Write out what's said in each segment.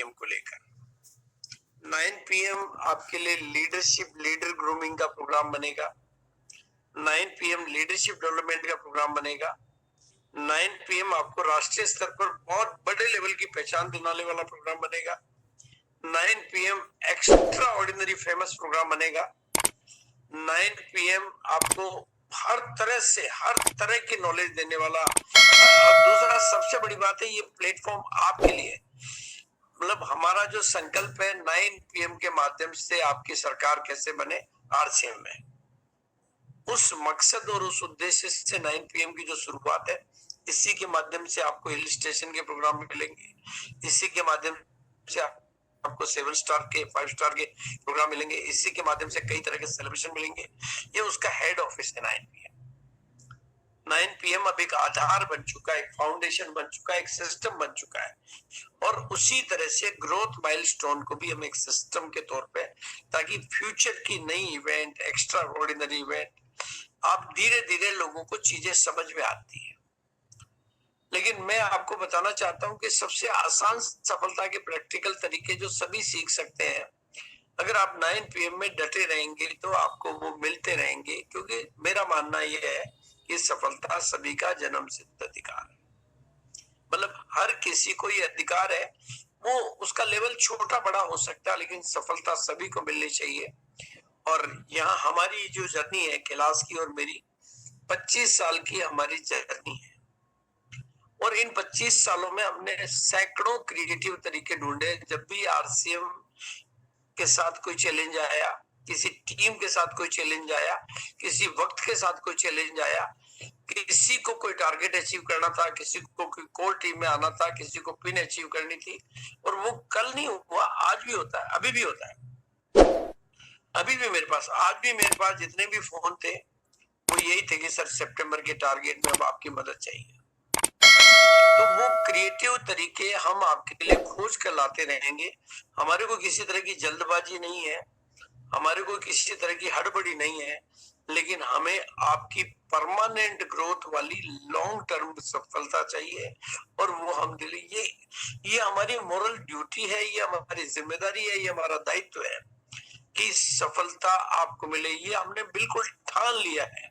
PM को लेकर। 9 PM आपके लिए लीडर ग्रूमिंग का प्रोग्राम बनेगा। 9 पीएम लीडरशिप डेवलपमेंट का प्रोग्राम बनेगा। 9 पीएम आपको राष्ट्रीय स्तर पर बहुत बड़े लेवल की पहचान दिलाने वाला प्रोग्राम बनेगा। 9 PM extraordinary famous programme बनेगा। 9 पीएम आपको हर तरह की नॉलेज देने वाला। और दूसरा सबसे बड़ी बात है, ये प्लेटफॉर्म आपके लिए, मतलब हमारा जो संकल्प है 9 पीएम के माध्यम से आपकी सरकार कैसे बने आरसीएम में, उस मकसद और उस उद्देश्य से 9 पीएम की जो शुरुआत है, इसी के माध्यम से आपको हिल स्टेशन के प्रोग्राम मिलेंगे, इसी के माध्यम से आपको 7 स्टार के 5 स्टार के प्रोग्राम मिलेंगे, इसी के माध्यम से कई तरह के सेलिब्रेशन मिलेंगे। ये उसका हेड ऑफिस है 9 पीएम। 9 पीएम अब एक आधार बन चुका है, एक फाउंडेशन बन चुका है, एक सिस्टम बन चुका है। और उसी तरह से ग्रोथ माइलस्टोन को भी हम एक सिस्टम के तौर पे, ताकि फ्यूचर की नई इवेंट, एक्स्ट्रा ऑर्डिनरी इवेंट, आप धीरे धीरे लोगों को चीजें समझ में आती है। लेकिन मैं आपको बताना चाहता हूं कि सबसे आसान सफलता के प्रैक्टिकल तरीके जो सभी सीख सकते हैं, अगर आप 9 पीएम में डटे रहेंगे तो आपको वो मिलते रहेंगे। क्योंकि मेरा मानना यह है कि सफलता सभी का जन्म सिद्ध अधिकार है। मतलब हर किसी को ये अधिकार है, वो उसका लेवल छोटा बड़ा हो सकता है, लेकिन सफलता सभी को मिलनी चाहिए। और यहाँ हमारी जो जर्नी है कैलाश की और मेरी, 25 साल की हमारी जर्नी है। और इन 25 सालों में हमने सैकड़ों क्रिएटिव तरीके ढूंढे। जब भी आरसीएम के साथ कोई चैलेंज आया, किसी टीम के साथ कोई चैलेंज आया, किसी वक्त के साथ कोई चैलेंज आया, किसी को कोई टारगेट अचीव करना था, किसी को कोई कोर टीम में आना था, किसी को पिन अचीव करनी थी, और वो कल नहीं हुआ, आज भी होता है, अभी भी होता है। अभी भी मेरे पास, आज भी मेरे पास जितने भी फोन थे वो यही थे कि सर सितंबर के टारगेट में अब आपकी मदद चाहिए। तो वो क्रिएटिव तरीके हम आपके लिए खोज कर लाते रहेंगे। हमारे को किसी तरह की जल्दबाजी नहीं है, हमारे को किसी तरह की हड़बड़ी नहीं है, लेकिन हमें आपकी परमानेंट ग्रोथ वाली लॉन्ग टर्म सफलता चाहिए। और वो हम दिले, ये हमारी मोरल ड्यूटी है, ये हमारी जिम्मेदारी है, ये हमारा दायित्व है कि सफलता आपको मिले। ये हमने बिल्कुल ठान लिया है।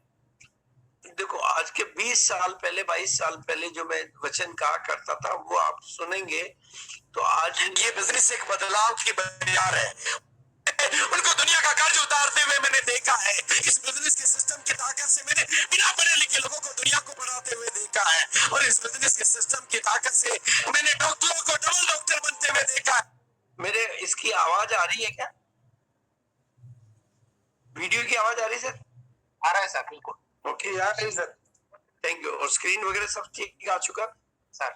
देखो, आज के 20 साल पहले, 22 साल पहले जो मैं वचन कहा करता था, वो आप सुनेंगे तो आज ये बिजनेस एक बदलाव की बयार है। उनको दुनिया का कर्ज उतारते हुए मैंने देखा है। इस बिजनेस के सिस्टम की ताकत से मैंने बिना पढ़े लिखे लोगों को दुनिया को पढ़ाते हुए देखा है। और इस बिजनेस के सिस्टम की ताकत से मैंने डॉक्टरों को डबल डॉक्टर बनते हुए देखा है। मेरे इसकी आवाज आ रही है क्या? वीडियो की आवाज आ रही है सर? आ रहा है सर, बिल्कुल ओके यार सर, थैंक यू। और स्क्रीन वगैरह सब ठीक आ चुका सर?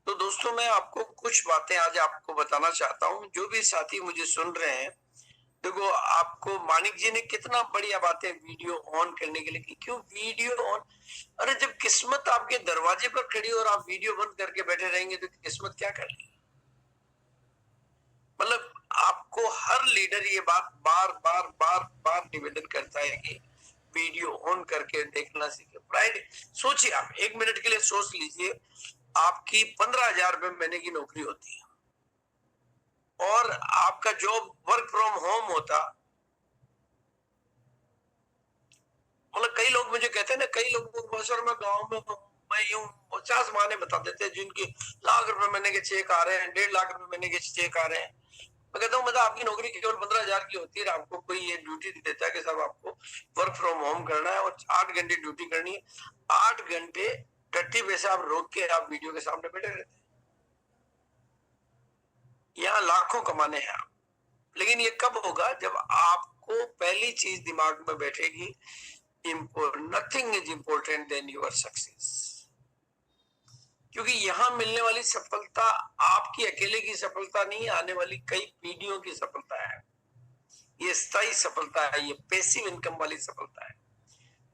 तो दोस्तों, मैं आपको कुछ बातें आज आपको बताना चाहता हूँ। जो भी साथी मुझे सुन रहे हैं, देखो आपको मानिक जी ने कितना बढ़िया बातें वीडियो ऑन करने के लिए की। क्यों वीडियो ऑन? अरे जब किस्मत आपके दरवाजे पर खड़ी और आप वीडियो बंद करके बैठे रहेंगे तो किस्मत क्या कर लेगी? मतलब आपको हर लीडर ये बात बार बार बार बार निवेदन करता है कि वीडियो ऑन करके देखना सीखे। प्राइड, सोचिए, आप 1 मिनट के लिए सोच लीजिए, आपकी 15,000 रुपए महीने की नौकरी होती है और आपका जॉब वर्क फ्रॉम होम होता। मतलब कई लोग मुझे कहते हैं ना, कई लोगों को सर मैं गांव में हूं, मैं यूं 50 माने बता देते हैं जिनकी लाख रुपए महीने के चेक आ रहे हैं, 1.5 लाख रुपए महीने के चेक आ रहे हैं। मैं कहता हूँ, मतलब आपकी नौकरी केवल 15,000 की होती है, आपको कोई ये ड्यूटी देता है कि साहब आपको वर्क फ्रॉम होम करना है और 8 घंटे ड्यूटी करनी है। 8 घंटे 30 पैसे आप रोक के आप वीडियो के सामने बैठे रहते हैं। यहाँ लाखों कमाने हैं आप। लेकिन ये कब होगा? जब आपको पहली चीज दिमाग में बैठेगी, nothing is important than your success. क्योंकि यहाँ मिलने वाली सफलता आपकी अकेले की सफलता नहीं, आने वाली कई पीढ़ियों की सफलता है। ये स्थायी सफलता है, ये पैसिव इनकम वाली सफलता है।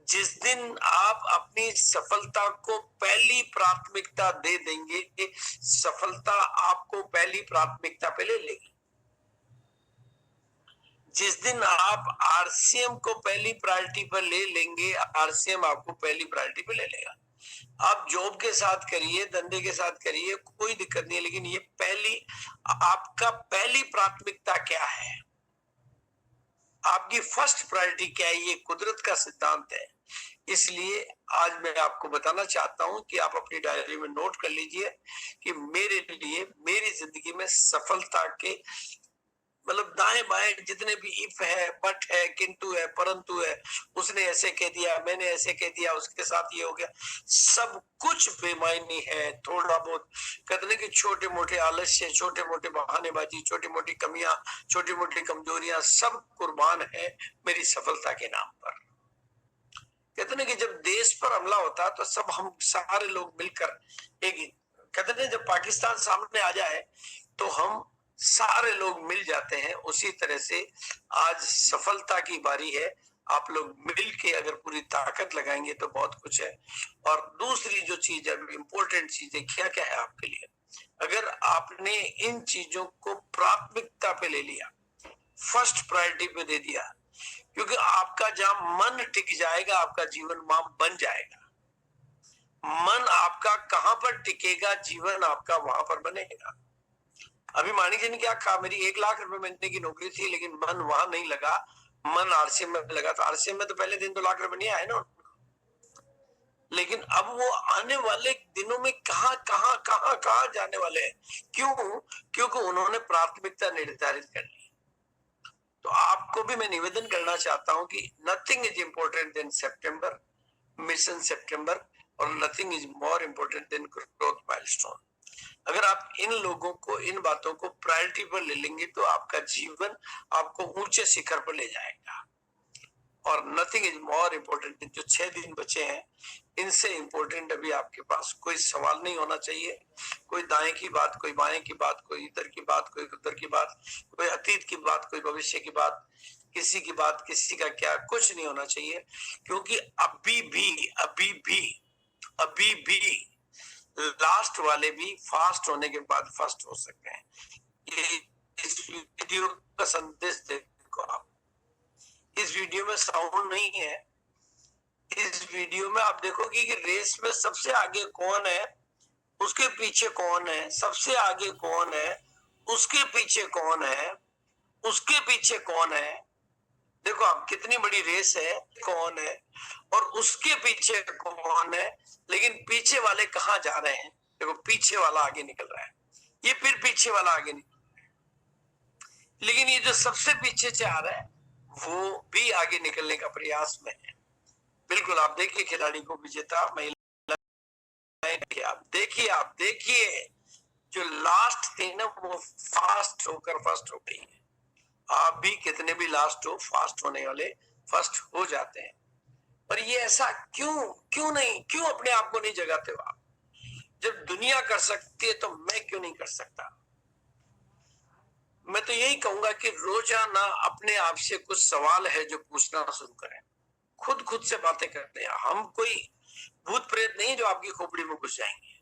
जिस दिन आप अपनी सफलता को पहली प्राथमिकता दे देंगे, सफलता आपको पहली प्राथमिकता पे ले लेगी। जिस दिन आप आरसीएम को पहली प्रायोरिटी पर ले लेंगे, आरसीएम आपको पहली प्रायोरिटी पे ले लेगा। आप जॉब के साथ करिए, धंधे के साथ करिए, कोई दिक्कत नहीं है, लेकिन ये आपका पहली प्राथमिकता क्या है, आपकी फर्स्ट प्रायोरिटी क्या है, ये कुदरत का सिद्धांत है। इसलिए आज मैं आपको बताना चाहता हूं कि आप अपनी डायरी में नोट कर लीजिए कि मेरे लिए मेरी जिंदगी में सफलता के मतलब दाएं बाएं जितने भी इफ है, बट है, किंतु है, परंतु है, उसने ऐसे कह दिया, मैंने ऐसे कह दिया, उसके साथ ये हो गया, सब कुछ बेमायनी है। थोड़ा बहुत कहते कि छोटे मोटे आलस्य, छोटे मोटे बहानेबाजी, छोटी मोटी कमियां, छोटी मोटी कमजोरियां सब कुर्बान है मेरी सफलता के नाम पर। कहते ना कि जब देश पर हमला होता है तो सब हम सारे लोग मिलकर एक, कहते ना जब पाकिस्तान सामने आ जाए तो हम सारे लोग मिल जाते हैं। उसी तरह से आज सफलता की बारी है। आप लोग मिल के अगर पूरी ताकत लगाएंगे तो बहुत कुछ है। और दूसरी जो चीज है, इंपॉर्टेंट चीज है, क्या क्या है आपके लिए, अगर आपने इन चीजों को प्राथमिकता पे ले लिया, फर्स्ट प्रायोरिटी पे दे दिया, क्योंकि आपका जहां मन टिक जाएगा आपका जीवन वहां बन जाएगा। मन आपका कहां पर टिकेगा, जीवन आपका वहां पर बनेगा। अभी मानी जी ने क्या कहा, मेरी 1 लाख रुपए महीने की नौकरी थी, लेकिन मन वहां नहीं लगा, मन आरसीएम में लगा। तो आरसीएम में तो पहले दिन 2 लाख रुपए नहीं आए ना, लेकिन अब वो आने वाले दिनों में कहां कहां कहां कहां जाने वाले हैं। क्यों? क्योंकि उन्होंने प्राथमिकता निर्धारित कर ली। तो आपको भी मैं निवेदन करना चाहता हूं कि नथिंग इज इंपॉर्टेंट देन सितंबर, मिशन सितंबर, और nothing is more important than growth milestone. अगर आप इन लोगों को, इन बातों को प्रायोरिटी पर ले लेंगे तो आपका जीवन आपको ऊंचे शिखर पर ले जाएगा। और नथिंग इज मोर इम्पोर्टेंट। जो 6 दिन बचे हैं इनसे इम्पोर्टेंट अभी आपके पास कोई सवाल नहीं होना चाहिए। कोई दाएं की बात, कोई बाएं की बात, कोई इधर की बात, कोई उधर की बात, कोई अतीत की बात, कोई भविष्य की बात, किसी की बात, किसी का क्या, कुछ नहीं होना चाहिए। क्योंकि अभी भी लास्ट वाले भी फास्ट होने के बाद फर्स्ट हो सकते हैं। ये इस वीडियो का संदेश देखो आप। इस वीडियो में साउंड नहीं है। इस वीडियो में आप देखोगे कि रेस में सबसे आगे कौन है, उसके पीछे कौन है, सबसे आगे कौन है, उसके पीछे कौन है, उसके पीछे कौन है। देखो आप कितनी बड़ी रेस है, कौन है और उसके पीछे कौन है, लेकिन पीछे वाले कहाँ जा रहे हैं। देखो पीछे वाला आगे निकल रहा है, ये फिर पीछे वाला आगे निकल, लेकिन ये जो सबसे पीछे से आ रहा है वो भी आगे निकलने का प्रयास में है। बिल्कुल आप देखिए खिलाड़ी को, विजेता महिला, आप देखिए जो लास्ट थी ना वो फास्ट होकर फर्स्ट हो गई है। आप भी कितने भी लास्ट हो, फास्ट होने वाले फर्स्ट हो जाते हैं। पर ये ऐसा क्यों नहीं, क्यों अपने आप को नहीं जगाते हो आप? जब दुनिया कर सकती है तो मैं क्यों नहीं कर सकता? मैं तो यही कहूंगा कि रोजाना अपने आप से कुछ सवाल है जो पूछना शुरू करें। खुद से बातें करते हैं। हम कोई भूत प्रेत नहीं जो आपकी खोपड़ी में घुस जाएंगे।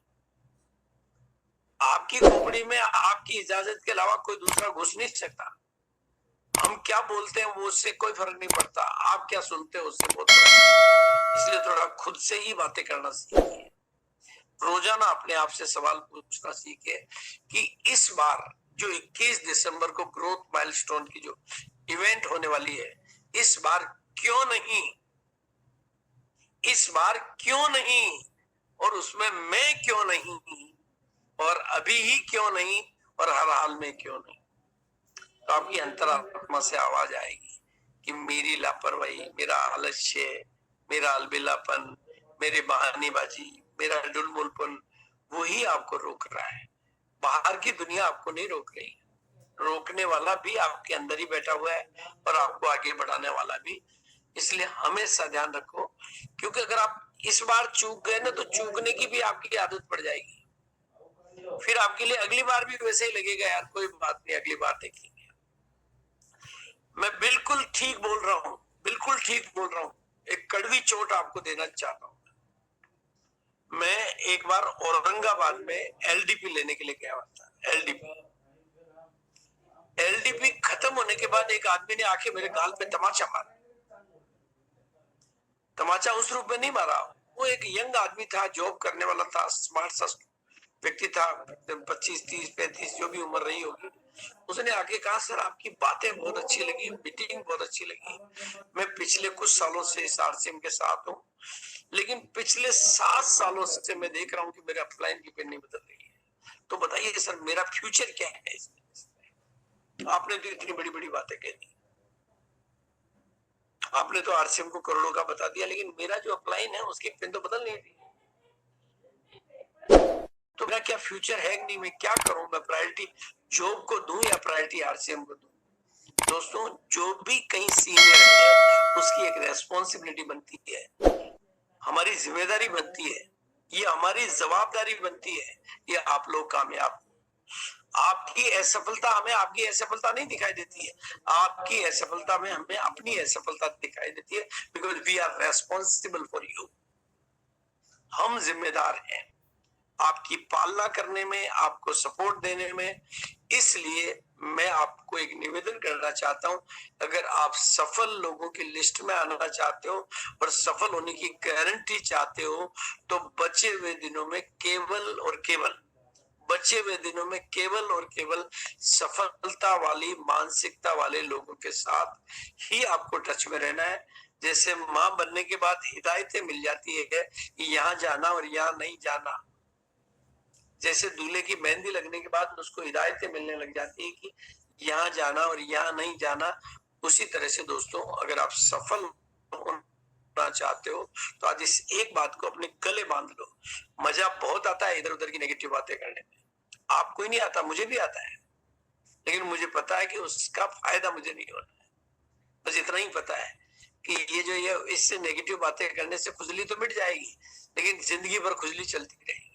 आपकी खोपड़ी में आपकी इजाजत के अलावा कोई दूसरा घुस नहीं सकता। हम क्या बोलते हैं वो उससे कोई फर्क नहीं पड़ता, आप क्या सुनते हो उससे बहुत फर्क। इसलिए थोड़ा खुद से ही बातें करना सीखिए। रोजाना अपने आप से सवाल पूछना सीखे कि इस बार जो 21 दिसंबर को ग्रोथ माइलस्टोन की जो इवेंट होने वाली है, इस बार क्यों नहीं, इस बार क्यों नहीं, और उसमें मैं क्यों नहीं, और अभी ही क्यों नहीं, और हर हाल में क्यों नहीं। तो आपकी अंतरात्मा से आवाज आएगी कि मेरी लापरवाही, मेरा आलस्य, मेरा अलबेलापन, मेरे बहानेबाजी, मेरा डुलमुलपन वही आपको रोक रहा है। बाहर की दुनिया आपको नहीं रोक रही। रोकने वाला भी आपके अंदर ही बैठा हुआ है और आपको आगे बढ़ाने वाला भी। इसलिए हमेशा ध्यान रखो, क्योंकि अगर आप इस बार चूक गए ना तो चूकने की भी आपकी आदत पड़ जाएगी। फिर आपके लिए अगली बार भी वैसे ही लगेगा, यार कोई बात नहीं, अगली बार देखेंगे। मैं बिल्कुल ठीक बोल रहा हूँ, बिल्कुल ठीक बोल रहा हूँ। एक कड़वी चोट आपको देना चाहता हूँ। मैं एक बार औरंगाबाद में एलडीपी लेने के लिए गया हुआ था। एलडीपी खत्म होने के बाद एक आदमी ने आके मेरे गाल पे तमाचा मारा। तमाचा उस रूप में नहीं मारा, वो एक यंग आदमी था, जॉब करने वाला था, स्मार्ट सा व्यक्ति था, 25, 30, 35 जो भी उम्र रही होगी। उसने आके कहा, सर आपकी बातें बहुत अच्छी लगी, मीटिंग बहुत अच्छी लगी, मैं पिछले कुछ सालों से इस आरसीएम के साथ हूँ, लेकिन पिछले 7 सालों से मैं देख रहा हूँ कि मेरे अपलाइन की पेन नहीं बदल रही है, तो बताइए सर मेरा फ्यूचर क्या है इसमें? आपने तो इतनी बड़ी बड़ी बातें कह दी, आपने तो आरसीएम को करोड़ों का बता दिया, लेकिन मेरा जो अपलाइन है उसकी पेन तो बदल नहीं रही, तो मेरा क्या फ्यूचर है? नहीं, मैं क्या करूं? मैं प्रायोरिटी जॉब को दूं या प्रायोरिटी आरसीएम को दूं? दोस्तों, जो भी कहीं सीनियर है उसकी एक रेस्पॉन्सिबिलिटी बनती है, हमारी जिम्मेदारी बनती है, ये हमारी जवाबदारी बनती है, ये आप लोग कामयाब। आपकी असफलता हमें आपकी असफलता नहीं दिखाई देती है, आपकी असफलता में हमें अपनी असफलता दिखाई देती है, because we are responsible for you. हम जिम्मेदार हैं आपकी पालना करने में, आपको सपोर्ट देने में। इसलिए मैं आपको एक निवेदन करना चाहता हूं, अगर आप सफल लोगों की लिस्ट में आना चाहते हो और सफल होने की गारंटी चाहते हो, तो बचे हुए दिनों में केवल और केवल सफलता वाली मानसिकता वाले लोगों के साथ ही आपको टच में रहना है। जैसे मां बनने के बाद हिदायतें मिल जाती है कि यहाँ जाना और यहाँ नहीं जाना, जैसे दूल्हे की मेहंदी लगने के बाद उसको हिदायतें मिलने लग जाती है कि यहाँ जाना और यहाँ नहीं जाना, उसी तरह से दोस्तों, अगर आप सफल होना चाहते हो तो आज इस एक बात को अपने गले बांध लो। मजा बहुत आता है इधर उधर की नेगेटिव बातें करने में, आपको ही नहीं आता, मुझे भी आता है, लेकिन मुझे पता है कि उसका फायदा मुझे नहीं होना है। बस इतना ही पता है कि ये इससे नेगेटिव बातें करने से खुजली तो मिट जाएगी, लेकिन जिंदगी भर खुजली चलती रहेगी।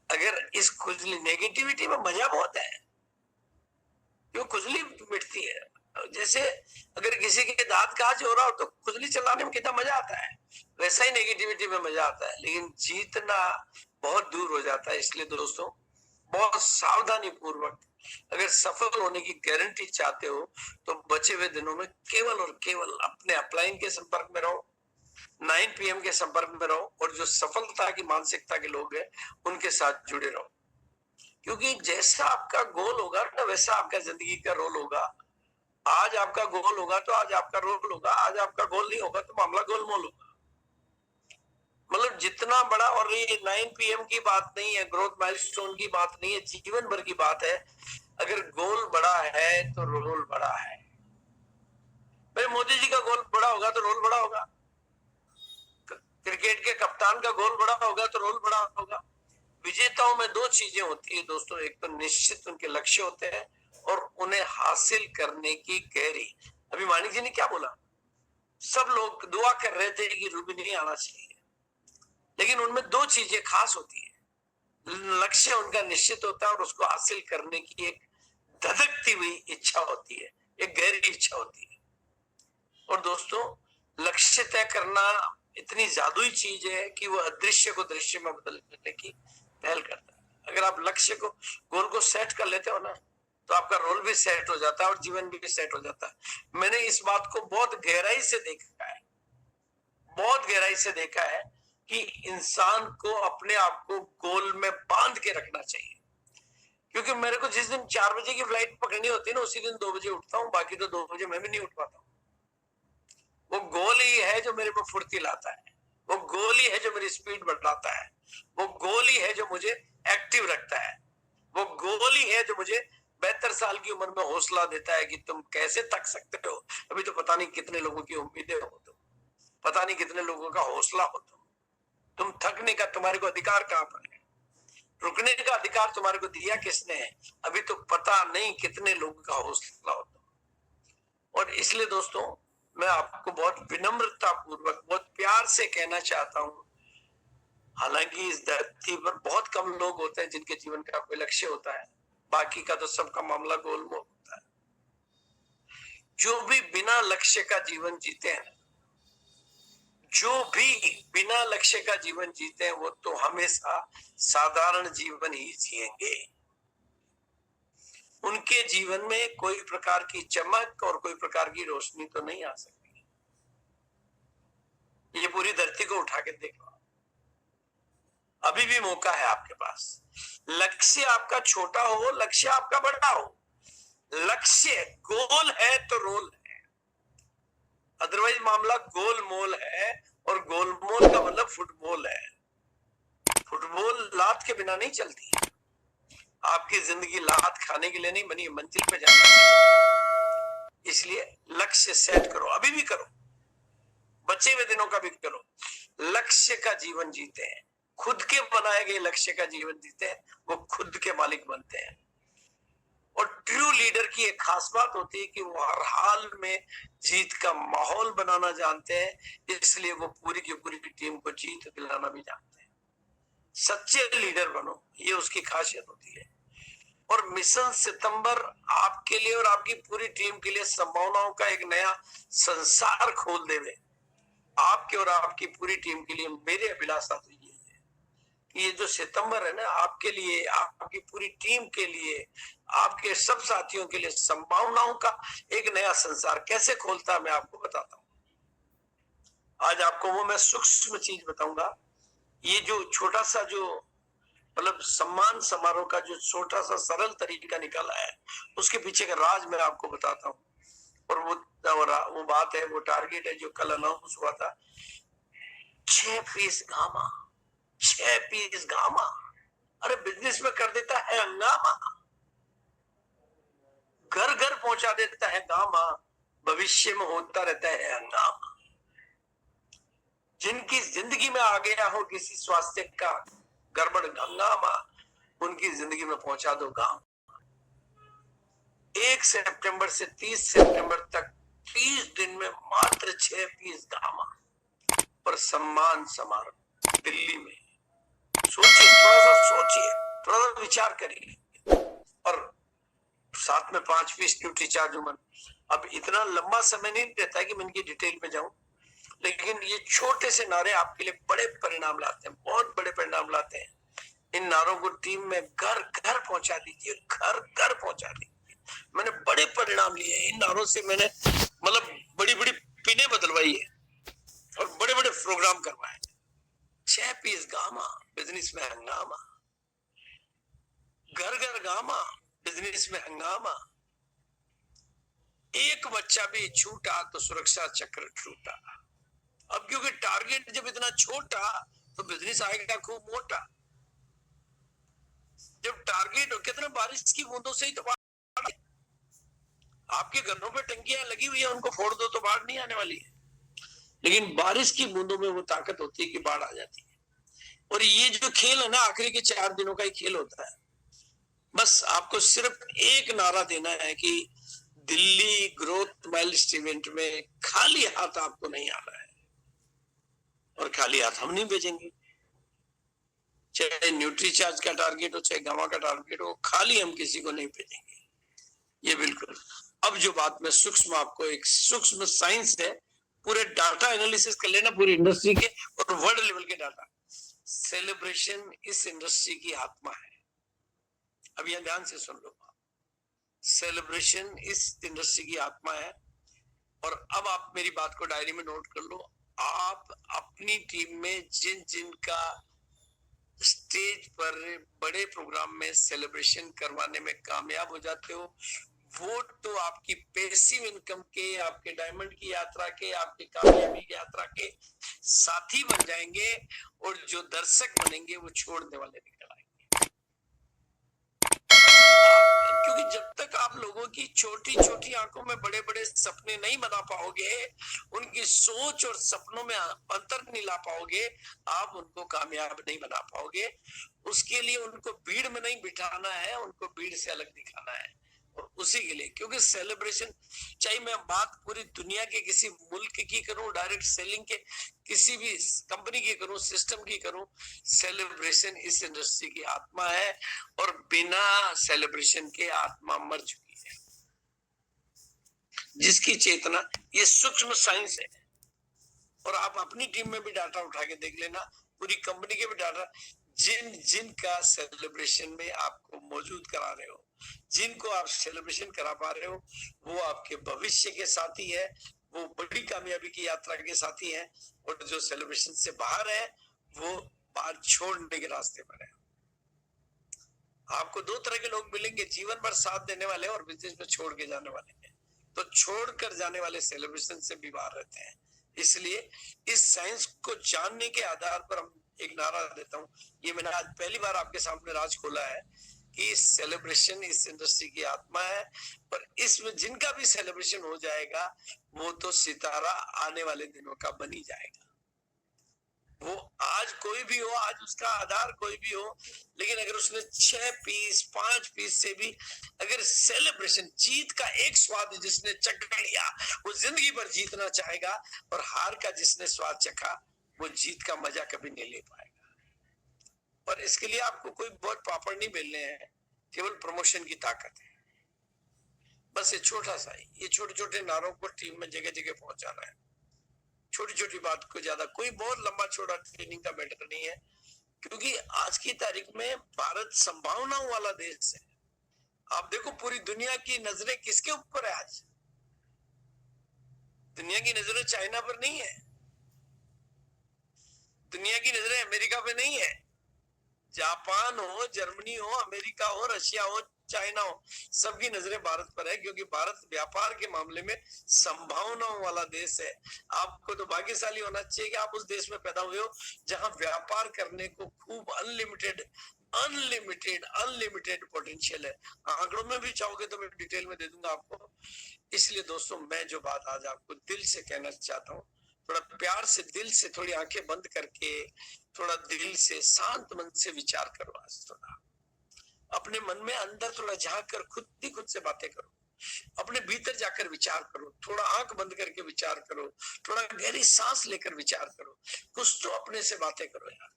अगर इस खुजली नेगेटिविटी में मजा बहुत है, क्यों? खुजली मिटती है। जैसे अगर किसी के दांत काज हो रहा हो तो खुजली चलाने में कितना मजा आता है, वैसा ही नेगेटिविटी में मजा आता है, लेकिन जीतना बहुत दूर हो जाता है। इसलिए दोस्तों, बहुत सावधानी पूर्वक अगर सफल होने की गारंटी चाहते हो तो बचे हुए दिनों में केवल और केवल अपने अपलाइन के संपर्क में रहो, 9 PM के संपर्क में रहो, और जो सफलता की मानसिकता के लोग हैं उनके साथ जुड़े रहो, क्योंकि जैसा आपका गोल होगा ना वैसा आपका जिंदगी का रोल होगा। आज आपका गोल होगा तो आज आपका रोल होगा, आज आपका गोल नहीं होगा तो मामला गोलमोल होगा। मतलब जितना बड़ा, और ये 9 PM की बात नहीं है, ग्रोथ माइलस्टोन की बात नहीं है, जीवन भर की बात है। अगर गोल बड़ा है तो रोल बड़ा है। भाई मोदी जी का गोल बड़ा होगा तो रोल बड़ा होगा, क्रिकेट के कप्तान का गोल बड़ा होगा तो रोल बड़ा होगा। विजेताओं में दो चीजें होती है दोस्तों, एक तो निश्चित उनके लक्ष्य होते हैं और उन्हें हासिल करने की गहरी। अभी मानिक जी ने क्या बोला, सब लोग दुआ कर रहे थे कि रूबी नहीं आना चाहिए, लेकिन उनमें दो चीजें खास होती है, लक्ष्य उनका निश्चित होता है और उसको हासिल करने की एक धधकती हुई इच्छा होती है, एक गहरी इच्छा होती है। और दोस्तों, लक्ष्य तय करना इतनी जादुई चीज है कि वो अदृश्य को दृश्य में बदलने की पहल करता है। अगर आप लक्ष्य को, गोल को सेट कर लेते हो ना, तो आपका रोल भी सेट हो जाता है और जीवन भी सेट हो जाता है। मैंने इस बात को बहुत गहराई से देखा है, बहुत गहराई से देखा है कि इंसान को अपने आप को गोल में बांध के रखना चाहिए। क्योंकि मेरे को जिस दिन 4 बजे की फ्लाइट पकड़नी होती है ना, उसी दिन 2 बजे उठता हूँ, बाकी तो 2 बजे मैं भी नहीं उठ पाता। वो गोल ही है जो मेरे को फुर्ती लाता है, वो गोल ही है जो मेरी स्पीड बढ़ाता है, वो गोल ही है जो मुझे एक्टिव रखता है, वो गोल ही है जो मुझे 72 साल की उम्र में हौसला देता है कि तुम कैसे थक सकते हो। अभी तो पता नहीं कितने लोगों की उम्मीदें हो, तुम पता नहीं कितने लोगों का हौसला हो, तुम थकने का तुम्हारे को अधिकार कहां पर है? रुकने का अधिकार तुम्हारे को दिया किसने है? अभी तो पता नहीं कितने लोगों का हौसला हो। और इसलिए दोस्तों, मैं आपको बहुत विनम्रता पूर्वक, बहुत प्यार से कहना चाहता हूं, हालांकि इस धरती पर बहुत कम लोग होते हैं जिनके जीवन का कोई लक्ष्य होता है, बाकी का तो सबका मामला गोलमोल होता है। जो भी बिना लक्ष्य का जीवन जीते हैं, जो भी बिना लक्ष्य का जीवन जीते हैं, वो तो हमेशा साधारण जीवन ही जिएंगे। उनके जीवन में कोई प्रकार की चमक और कोई प्रकार की रोशनी तो नहीं आ सकती। ये पूरी धरती को उठा के देख लो, अभी भी मौका है आपके पास। लक्ष्य आपका छोटा हो, लक्ष्य आपका बड़ा हो, लक्ष्य गोल है तो रोल है, अदरवाइज मामला गोलमोल है, और गोलमोल का मतलब फुटबॉल है। फुटबॉल लात के बिना नहीं चलती। आपकी जिंदगी लात खाने के लिए नहीं बनी, मंजिल पे जाने के लिए। इसलिए लक्ष्य सेट करो, अभी भी करो, बचे हुए दिनों का भी करो। लक्ष्य का जीवन जीते हैं, खुद के बनाए गए लक्ष्य का जीवन जीते हैं, वो खुद के मालिक बनते हैं। और ट्रू लीडर की एक खास बात होती है कि वो हर हाल में जीत का माहौल बनाना जानते हैं, इसलिए वो पूरी की पूरी टीम को जीत दिलाना भी जानते हैं। सच्चे लीडर बनो, ये उसकी खासियत होती है। और मिशन सितंबर आपके लिए और आपकी पूरी टीम के लिए संभावनाओं का एक नया संसार खोल देवे। आपके और आपकी पूरी टीम के लिए मेरी अभिलाषा तो ये है कि ये जो सितंबर है ना, आपके लिए, आपकी पूरी टीम के लिए, आपके सब साथियों के लिए संभावनाओं का एक नया संसार कैसे खोलता है मैं आपको बताता हूँ। आज आपको वो मैं सूक्ष्म चीज बताऊंगा। ये जो छोटा सा जो मतलब सम्मान समारोह का जो छोटा सा सरल तरीका निकाला है, उसके पीछे का राज मैं आपको बताता हूँ। और वो बात है, वो टारगेट है जो कल अनाउंस हुआ था, 6 पीस गामा, 6 पीस गामा। अरे बिजनेस में कर देता है हंगामा, घर घर पहुंचा देता है गामा, भविष्य में होता रहता है हंगामा। जिनकी जिंदगी में आ गया हो किसी स्वास्थ्य का गड़बड़ हंगामा, उनकी जिंदगी में पहुंचा दो गांव। 1 सितंबर से 30 सितंबर तक 30 दिन में मात्र 6 पीस गामा पर सम्मान समारोह दिल्ली में। सोचिए, थोड़ा सा सोचिए, थोड़ा सा विचार करिए। और साथ में 5 पीस ड्यूटी चार्ज उमन। अब इतना लंबा समय नहीं रहता है कि मैं इनकी डिटेल में जाऊं, लेकिन ये छोटे से नारे आपके लिए बड़े परिणाम लाते हैं, बहुत बड़े परिणाम लाते हैं। इन नारों को टीम में घर घर पहुंचा दीजिए, घर घर पहुंचा दीजिए। मैंने बड़े परिणाम लिए इन नारों से, मैंने मतलब बड़ी बड़ी पिने बदलवाई है और बड़े बड़े प्रोग्राम करवाए। 6 पीस गामा, बिजनेस में हंगामा, घर घर गामा, बिजनेस में हंगामा। एक बच्चा भी छूटा तो सुरक्षा चक्र टूटा। अब क्योंकि टारगेट जब इतना छोटा तो बिजनेस आएगा खूब मोटा। जब टारगेट कितना, बारिश की बूंदों से ही तो बाढ़। आपके घरों पे टंकियां लगी हुई है, उनको फोड़ दो तो बाढ़ नहीं आने वाली है, लेकिन बारिश की बूंदों में वो ताकत होती है कि बाढ़ आ जाती है। और ये जो खेल है ना, आखिरी के 4 दिनों का ही खेल होता है। बस आपको सिर्फ एक नारा देना है कि दिल्ली ग्रोथ माइल्स इवेंट में खाली हाथ आपको नहीं आना है, और खाली हाथ हम नहीं भेजेंगे। चाहे न्यूट्री चार्ज का टारगेट हो, चाहे गामा का टारगेट हो, खाली हम किसी को नहीं भेजेंगे, ये बिल्कुल। अब जो बात मैं सूक्ष्म, आपको एक सूक्ष्म साइंस है, पूरे डाटा एनालिसिस कर लेना पूरी इंडस्ट्री के और वर्ल्ड लेवल के डाटा। सेलिब्रेशन इस इंडस्ट्री की आत्मा है। अब यह ध्यान से सुन लो, सेलिब्रेशन इस इंडस्ट्री की आत्मा है। और अब आप मेरी बात को डायरी में नोट कर लो। आप अपनी टीम में जिन जिन का स्टेज पर बड़े प्रोग्राम में सेलिब्रेशन करवाने में कामयाब हो जाते हो, वो तो आपकी पैसिव इनकम के, आपके डायमंड की यात्रा के, आपके कामयाबी की यात्रा के साथी बन जाएंगे। और जो दर्शक बनेंगे वो छोड़ने वाले निकल आएंगे। क्योंकि जब तक आप लोगों की छोटी छोटी आंखों में बड़े बड़े सपने नहीं बना पाओगे, उनकी सोच और सपनों में अंतर नहीं ला पाओगे, आप उनको कामयाब नहीं बना पाओगे। उसके लिए उनको भीड़ में नहीं बिठाना है, उनको भीड़ से अलग दिखाना है। और उसी के लिए, क्योंकि सेलिब्रेशन, चाहे मैं बात पूरी दुनिया के किसी मुल्क की करूं, डायरेक्ट सेलिंग के किसी भी कंपनी की करूं, सिस्टम की करूं, सेलिब्रेशन इस इंडस्ट्री की आत्मा है। और बिना सेलिब्रेशन के आत्मा मर चुकी है। जिसकी चेतना, ये सूक्ष्म साइंस है। और आप अपनी टीम में भी डाटा उठा के देख लेना, पूरी कंपनी के भी डाटा, जिन जिन का सेलिब्रेशन में आपको मौजूद करा रहे हो, जिनको आप सेलिब्रेशन करा पा रहे हो, वो आपके भविष्य के साथी है, वो बड़ी कामयाबी की यात्रा के साथी हैं, और जो सेलिब्रेशन से बाहर है वो बाहर छोड़ने के रास्ते पर है। आपको दो तरह के लोग मिलेंगे, जीवन भर साथ देने वाले और बिजनेस में छोड़ के जाने वाले हैं। तो छोड़कर जाने वाले सेलिब्रेशन से भी बाहर रहते हैं। इसलिए इस साइंस को जानने के आधार पर हम एक नारा देता हूँ, ये मैंने आज पहली बार आपके सामने राज खोला है कि सेलिब्रेशन इस इंडस्ट्री की आत्मा है, पर इसमें जिनका भी सेलिब्रेशन हो जाएगा वो तो सितारा आने वाले दिनों का बन ही जाएगा। वो आज कोई भी हो, आज उसका आधार कोई भी हो, लेकिन अगर उसने 6 पीस 5 पीस से भी अगर सेलिब्रेशन, जीत का एक स्वाद जिसने चख लिया वो जिंदगी भर जीतना चाहेगा, और हार का जिसने स्वाद चखा वो जीत का मजा कभी नहीं ले पाएगा। पर इसके लिए आपको कोई बहुत पापड़ नहीं मिलने हैं, केवल प्रमोशन की ताकत है। बस ये छोटा सा, ये छोटे छोटे नारों को टीम में जगह जगह पहुंचाना है। छोटी छोटी बात को ज्यादा, कोई बहुत लंबा चौड़ा ट्रेनिंग का मैटर नहीं है, क्योंकि आज की तारीख में भारत संभावनाओं वाला देश है। आप देखो पूरी दुनिया की नजरें किसके ऊपर है आज? दुनिया की नजरें चाइना पर नहीं है, दुनिया की नजरें अमेरिका पे नहीं है। जापान हो, जर्मनी हो, अमेरिका हो, रशिया हो, चाइना हो, सबकी नजरें भारत पर है, क्योंकि भारत व्यापार के मामले में संभावनाओं वाला देश है। आपको तो भाग्यशाली होना चाहिए कि आप उस देश में पैदा हुए हो जहां व्यापार करने को खूब अनलिमिटेड अनलिमिटेड अनलिमिटेड पोटेंशियल है। आंकड़ों में भी चाहोगे तो मैं डिटेल में दे दूंगा आपको। इसलिए दोस्तों, मैं जो बात आज आपको दिल से कहना चाहता हूँ, थोड़ा प्यार से दिल से थोड़ी आंखें बंद करके थोड़ा दिल से शांत मन से विचार करो। आज थोड़ा अपने मन में अंदर थोड़ा झांक कर खुद से बातें करो, अपने भीतर जाकर विचार करो, थोड़ा आंख बंद करके विचार करो, थोड़ा गहरी सांस लेकर विचार करो, कुछ तो अपने से बातें करो यार,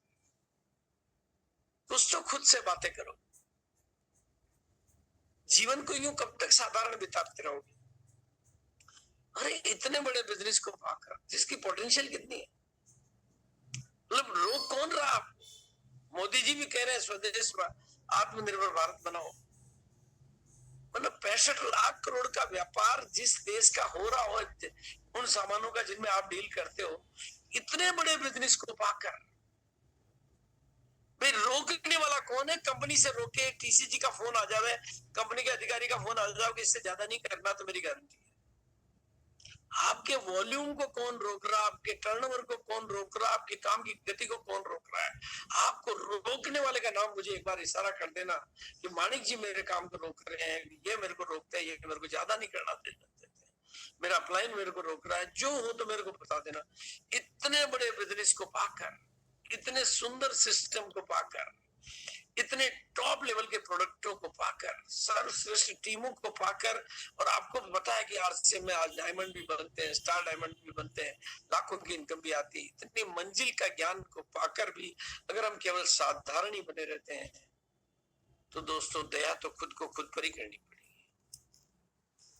कुछ तो खुद से बातें करो। जीवन को यूं कब तक साधारण बिताते रहोगे? अरे इतने बड़े बिजनेस को पाकर जिसकी पोटेंशियल कितनी है, मतलब रोक कौन रहा आपको? मोदी जी भी कह रहे हैं स्वदेश में आत्मनिर्भर भारत बनाओ, मतलब 65 लाख करोड़ का व्यापार जिस देश का हो रहा हो, उन सामानों का जिनमें आप डील करते हो, इतने बड़े बिजनेस को पाकर भाई रोकने वाला कौन है? कंपनी से रोके, टीसीजी का फोन आ जाए, कंपनी के अधिकारी का फोन आ जाए कि इससे ज्यादा नहीं करना, तो मेरी गारंटी है। आपके वॉल्यूम को कौन रोक रहा, आपके टर्नओवर को कौन रोक रहा, आपके काम की गति को कौन रोक रहा है? आपको रोकने वाले का नाम मुझे एक बार इशारा कर देना कि मानिक जी मेरे काम को रोक रहे हैं, ये मेरे को रोकते हैं, ये मेरे को ज्यादा नहीं करना देते, मेरा अपलाइन मेरे को रोक रहा है, जो हो तो मेरे को बता देना। इतने बड़े बिजनेस को पाकर, इतने सुंदर सिस्टम को पाकर, इतने टॉप लेवल के प्रोडक्टों को पाकर, सर्वश्रेष्ठ टीमों को पाकर, और आपको पता है कि आरसीएम में आज डायमंड भी बनते हैं, स्टार डायमंड भी बनते हैं, लाखों की इनकम भी आती है। इतनी मंजिल का ज्ञान को पाकर भी अगर हम केवल साधारण ही बने रहते हैं, तो दोस्तों दया तो खुद को खुद पर ही करनी पड़ेगी।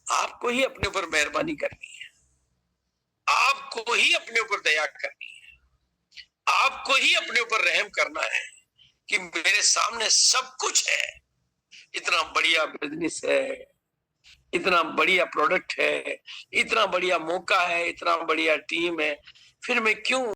आपको ही अपने ऊपर मेहरबानी करनी है, आपको ही अपने ऊपर दया करनी है, आपको ही अपने ऊपर रहम करना है कि मेरे सामने सब कुछ है, इतना बढ़िया बिजनेस है, इतना बढ़िया प्रोडक्ट है, इतना बढ़िया मौका है, इतना बढ़िया टीम है, फिर मैं क्यों